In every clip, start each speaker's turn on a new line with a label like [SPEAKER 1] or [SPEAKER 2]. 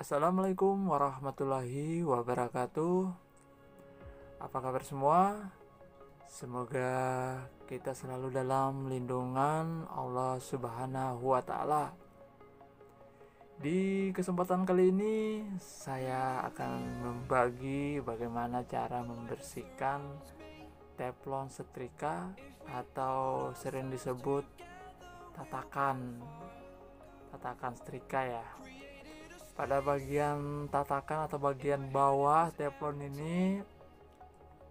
[SPEAKER 1] Assalamualaikum warahmatullahi wabarakatuh. Apa kabar semua? Semoga kita selalu dalam lindungan Allah Subhanahu wa Ta'ala. Di kesempatan kali ini, saya akan membagi bagaimana cara membersihkan teflon setrika atau sering disebut tatakan setrika ya. Pada bagian tatakan atau bagian bawah teflon ini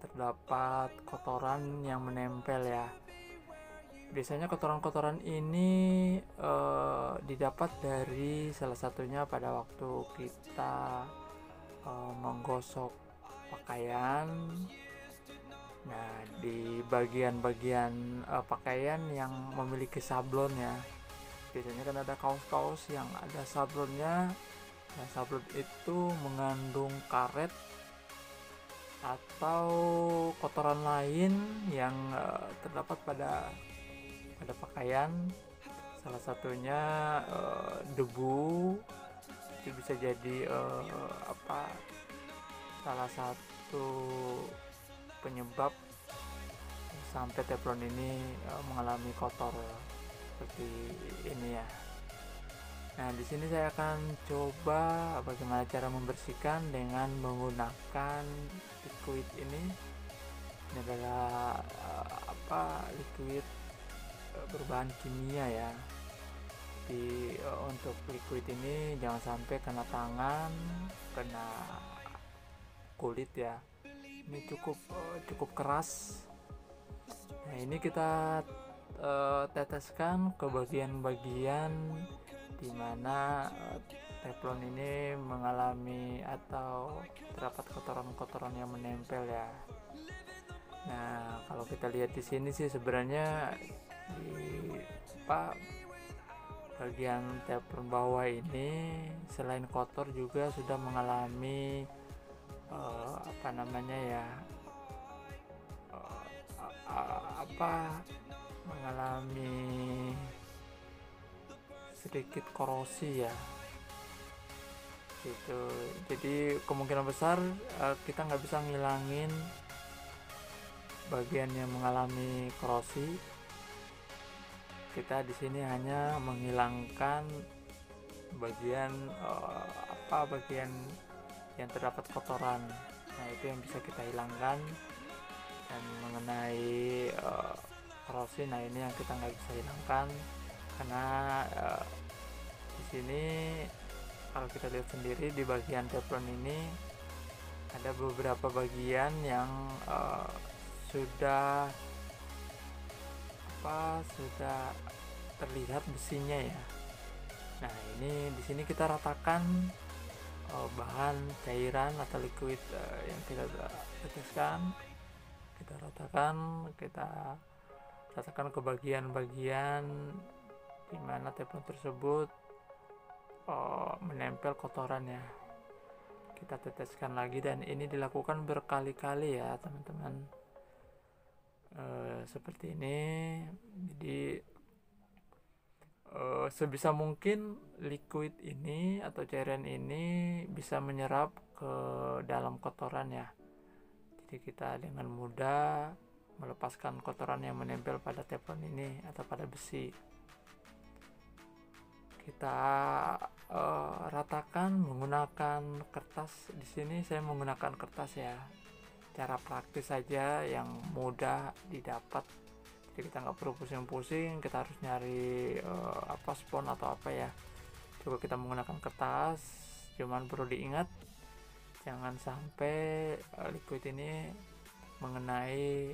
[SPEAKER 1] terdapat kotoran yang menempel ya. Biasanya kotoran-kotoran ini didapat dari salah satunya pada waktu kita menggosok pakaian. Nah, di bagian-bagian pakaian yang memiliki sablon ya. Biasanya kan ada kaos-kaos yang ada sablonnya. Nah, sablon itu mengandung karet atau kotoran lain yang terdapat pada pakaian. Salah satunya debu. Itu bisa jadi salah satu penyebab sampai teflon ini mengalami kotor seperti ini ya. Nah, di sini saya akan coba bagaimana cara membersihkan dengan menggunakan liquid ini. Ini adalah liquid berbahan kimia ya. Untuk liquid ini jangan sampai kena tangan, kena kulit ya. Ini cukup keras. Nah, ini kita teteskan ke bagian-bagian di mana teflon ini mengalami atau terdapat kotoran-kotoran yang menempel ya. Nah, kalau kita lihat di sini sih sebenarnya di bagian teflon bawah ini selain kotor juga sudah mengalami mengalami sedikit korosi ya gitu. Jadi kemungkinan besar kita nggak bisa ngilangin bagian yang mengalami korosi. Kita di sini hanya menghilangkan bagian bagian yang terdapat kotoran. Nah, itu yang bisa kita hilangkan. Dan mengenai korosi, nah ini yang kita nggak bisa hilangkan karena di sini kalau kita lihat sendiri di bagian teflon ini ada beberapa bagian yang sudah terlihat besinya ya. Nah, ini di sini kita ratakan bahan cairan atau liquid yang kita teteskan. Kita ratakan ke bagian-bagian di mana teflon tersebut menempel kotorannya. Kita teteskan lagi dan ini dilakukan berkali-kali ya teman-teman. Seperti ini. Jadi sebisa mungkin liquid ini atau cairan ini bisa menyerap ke dalam kotoran ya. Jadi kita dengan mudah melepaskan kotoran yang menempel pada teflon ini atau pada besi. Kita ratakan menggunakan kertas. Di sini saya menggunakan kertas ya. Cara praktis saja yang mudah didapat. Jadi kita nggak perlu pusing-pusing, kita harus nyari spons atau apa ya. Coba kita menggunakan kertas. Cuman perlu diingat jangan sampai liquid ini mengenai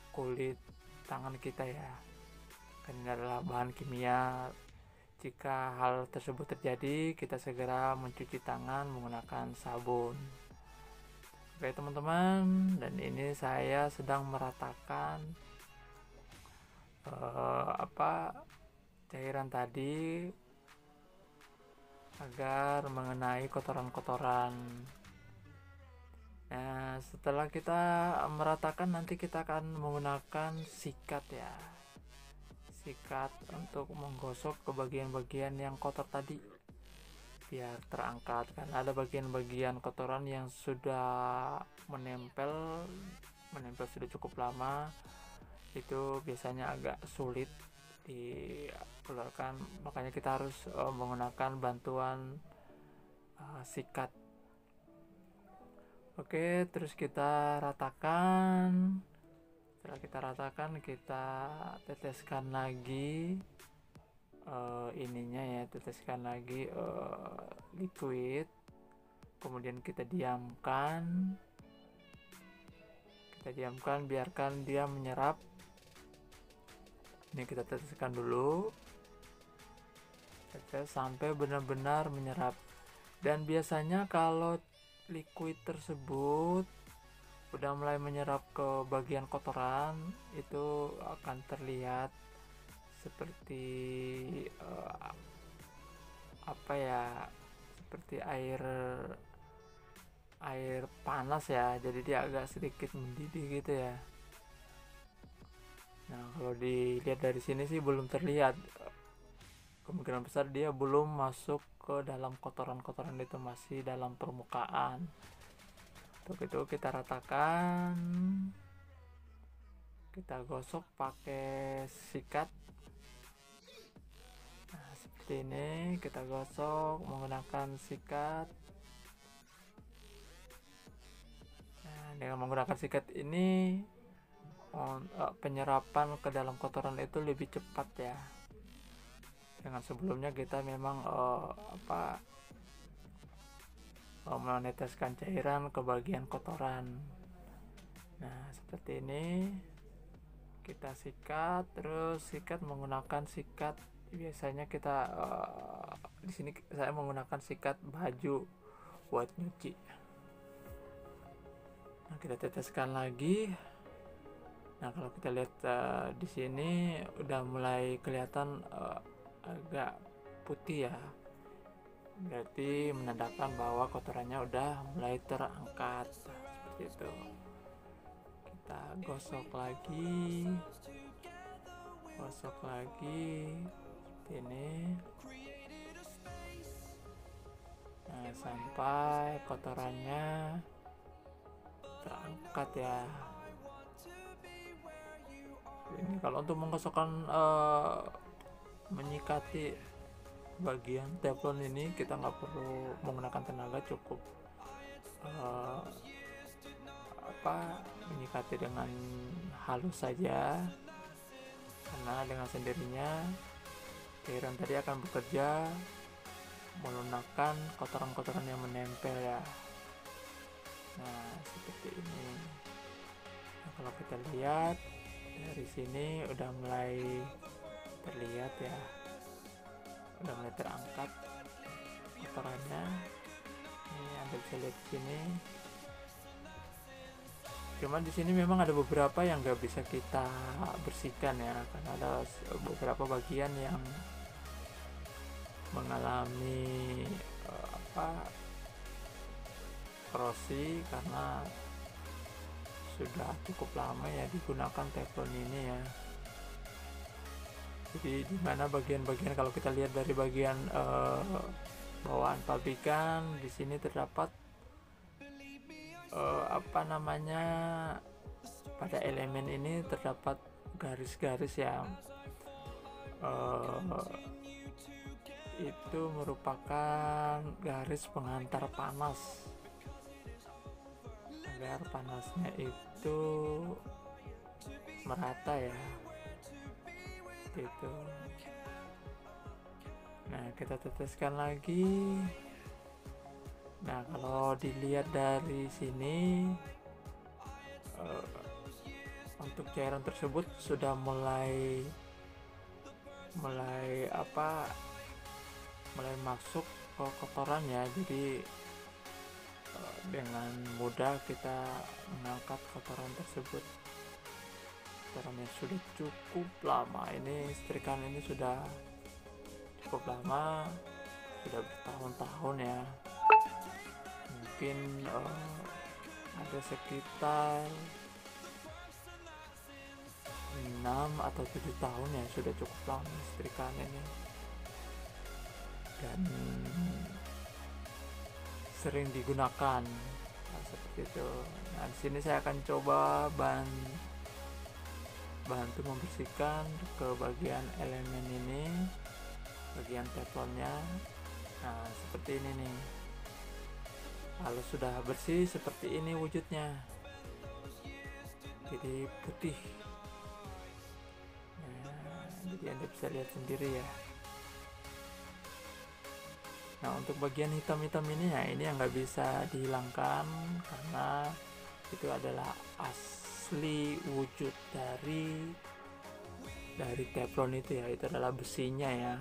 [SPEAKER 1] kulit tangan kita ya. Karena ini adalah bahan kimia. Jika hal tersebut terjadi, kita segera mencuci tangan menggunakan sabun. Oke teman-teman, dan ini saya sedang meratakan cairan tadi agar mengenai kotoran-kotoran. Nah, setelah kita meratakan nanti kita akan menggunakan sikat ya. Sikat untuk menggosok ke bagian-bagian yang kotor tadi. biar terangkat, karena ada bagian-bagian kotoran yang sudah menempel sudah cukup lama, itu biasanya agak sulit dikeluarkan, makanya kita harus menggunakan bantuan sikat. Oke, terus kita ratakan. Setelah kita ratakan, kita teteskan lagi teteskan lagi liquid, kemudian kita diamkan, biarkan dia menyerap. Ini kita teteskan dulu sampai benar-benar menyerap. Dan biasanya kalau liquid tersebut udah mulai menyerap ke bagian kotoran, itu akan terlihat seperti seperti air panas ya, jadi dia agak sedikit mendidih gitu ya. Nah, kalau dilihat dari sini sih belum terlihat, kemungkinan besar dia belum masuk ke dalam kotoran-kotoran, itu masih dalam permukaan. Untuk itu kita ratakan, kita gosok pakai sikat. Nah, seperti ini kita gosok menggunakan sikat. Nah, dengan menggunakan sikat ini penyerapan ke dalam kotoran itu lebih cepat ya. Dengan sebelumnya kita memang meneteskan cairan ke bagian kotoran. Nah, seperti ini kita sikat, terus sikat menggunakan sikat, biasanya kita di sini saya menggunakan sikat baju buat nyuci. Nah, kita teteskan lagi. Nah, kalau kita lihat di sini udah mulai kelihatan agak putih ya, berarti menandakan bahwa kotorannya udah mulai terangkat. Seperti itu. Kita gosok lagi seperti ini. Nah, sampai kotorannya terangkat ya. Ini kalau untuk menggosokkan menyikati bagian teflon ini, kita nggak perlu menggunakan tenaga, cukup menyikati dengan halus saja, karena dengan sendirinya cairan tadi akan bekerja melunakkan kotoran-kotoran yang menempel ya. Nah, seperti ini. Nah, kalau kita lihat dari sini udah mulai terlihat ya, udah mulai terangkat kotorannya. Ini Anda bisa lihat di sini. Cuman di sini memang ada beberapa yang nggak bisa kita bersihkan ya, karena ada beberapa bagian yang mengalami korosi karena sudah cukup lama ya digunakan teflon ini ya. Jadi di mana bagian-bagian, kalau kita lihat dari bagian bawaan pabrikan, di sini terdapat pada elemen ini terdapat garis-garis yang itu merupakan garis penghantar panas, agar panasnya itu merata ya, gitu. Nah, kita teteskan lagi. Nah, kalau dilihat dari sini untuk cairan tersebut sudah mulai masuk ke kotoran ya, jadi dengan mudah kita mengangkat kotoran tersebut. Kotoran yang sudah cukup lama, ini setrikaan ini sudah cukup lama, sudah bertahun-tahun ya, mungkin ada sekitar 6 atau 7 tahun ya, sudah cukup lama setrikaan ini. Dan sering digunakan. Nah, seperti itu. Nah, di sini saya akan coba bantu membersihkan ke bagian elemen ini, bagian teflonnya. Nah, seperti ini nih. Kalau sudah bersih seperti ini wujudnya, jadi putih. Nah, jadi Anda bisa lihat sendiri ya. Nah, untuk bagian hitam-hitam ini ya, ini yang nggak bisa dihilangkan karena itu adalah asli wujud dari teflon itu ya. Itu adalah besinya ya.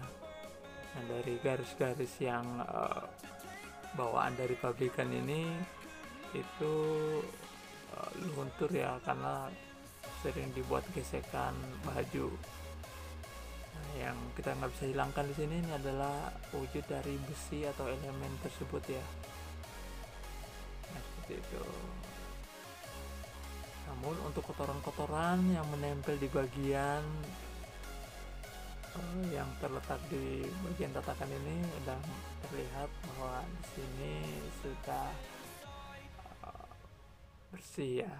[SPEAKER 1] Nah, dari garis-garis yang bawaan dari pabrikan ini itu luntur ya, karena sering dibuat gesekan baju. Nah, yang kita nggak bisa hilangkan di sini ini adalah wujud dari besi atau elemen tersebut ya. Nah, seperti itu. Namun untuk kotoran-kotoran yang menempel di bagian yang terletak di bagian tatakan ini sudah terlihat bahwa di sini sudah bersih ya.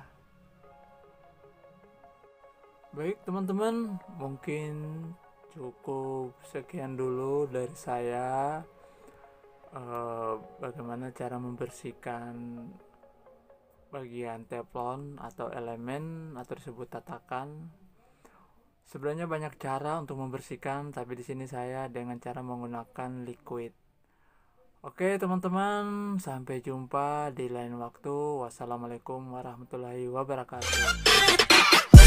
[SPEAKER 1] Baik teman-teman, mungkin cukup sekian dulu dari saya, bagaimana cara membersihkan bagian teflon atau elemen atau disebut tatakan. Sebenarnya banyak cara untuk membersihkan, tapi di sini saya dengan cara menggunakan liquid. Oke teman-teman, sampai jumpa di lain waktu. Wassalamualaikum warahmatullahi wabarakatuh.